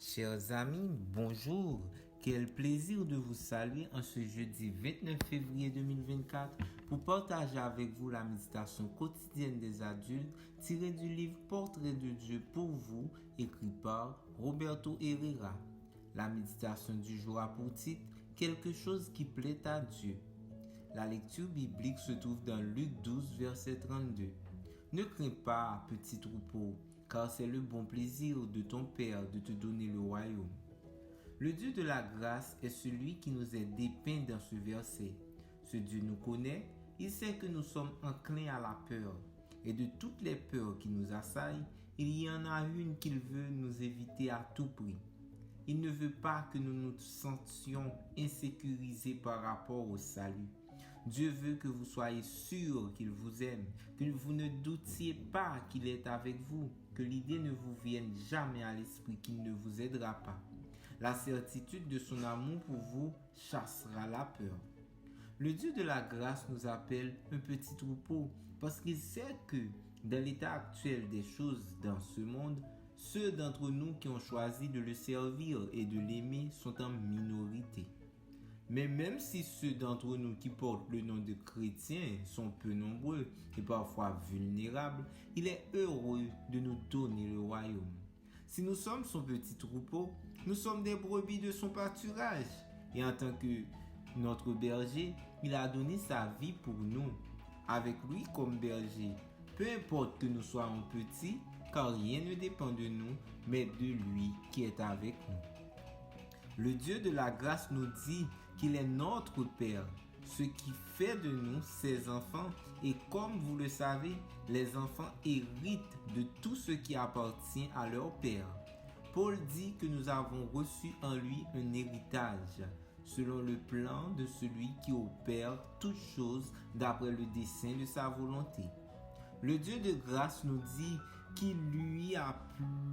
Chers amis, bonjour. Quel plaisir de vous saluer en ce jeudi 29 février 2024 pour partager avec vous la méditation quotidienne des adultes tirée du livre Portrait de Dieu pour vous, écrit par Roberto Herrera. La méditation du jour a pour titre Quelque chose qui plaît à Dieu. La lecture biblique se trouve dans Luc 12, verset 32. Ne crains pas, petit troupeau, car c'est le bon plaisir de ton Père de te donner le royaume. Le Dieu de la grâce est celui qui nous est dépeint dans ce verset. Ce Dieu nous connaît, il sait que nous sommes enclins à la peur. Et de toutes les peurs qui nous assaillent, il y en a une qu'il veut nous éviter à tout prix. Il ne veut pas que nous nous sentions insécurisés par rapport au salut. Dieu veut que vous soyez sûrs qu'il vous aime, que vous ne doutiez pas qu'il est avec vous, que l'idée ne vous vienne jamais à l'esprit qu'il ne vous aidera pas. La certitude de son amour pour vous chassera la peur. Le Dieu de la grâce nous appelle un petit troupeau parce qu'il sait que, dans l'état actuel des choses dans ce monde, ceux d'entre nous qui ont choisi de le servir et de l'aimer sont en minorité. Mais même si ceux d'entre nous qui portent le nom de chrétiens sont peu nombreux et parfois vulnérables, il est heureux de nous donner le royaume. Si nous sommes son petit troupeau, nous sommes des brebis de son pâturage. Et en tant que notre berger, il a donné sa vie pour nous. Avec lui comme berger, peu importe que nous soyons petits, car rien ne dépend de nous, mais de lui qui est avec nous. Le Dieu de la grâce nous dit qu'il est notre Père, ce qui fait de nous ses enfants. Et comme vous le savez, les enfants héritent de tout ce qui appartient à leur Père. Paul dit que nous avons reçu en lui un héritage, selon le plan de celui qui opère toutes choses d'après le dessein de sa volonté. Le Dieu de grâce nous dit qu'il lui a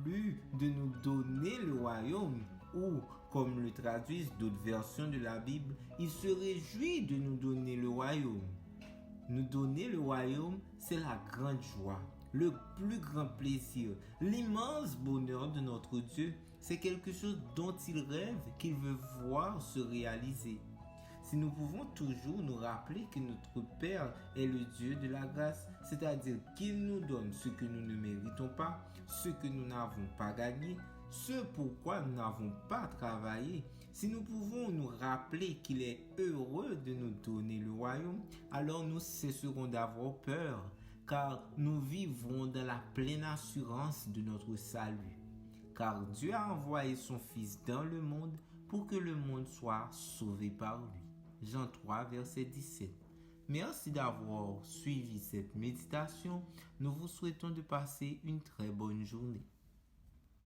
plu de nous donner le royaume, ou, comme le traduisent d'autres versions de la Bible, il se réjouit de nous donner le royaume. Nous donner le royaume, c'est la grande joie, le plus grand plaisir, l'immense bonheur de notre Dieu. C'est quelque chose dont il rêve, qu'il veut voir se réaliser. Si nous pouvons toujours nous rappeler que notre Père est le Dieu de la grâce, c'est-à-dire qu'il nous donne ce que nous ne méritons pas, ce que nous n'avons pas gagné, ce pourquoi nous n'avons pas travaillé, si nous pouvons nous rappeler qu'il est heureux de nous donner le royaume, alors nous cesserons d'avoir peur, car nous vivrons dans la pleine assurance de notre salut. Car Dieu a envoyé son Fils dans le monde pour que le monde soit sauvé par lui. Jean 3, verset 17. Merci d'avoir suivi cette méditation. Nous vous souhaitons de passer une très bonne journée.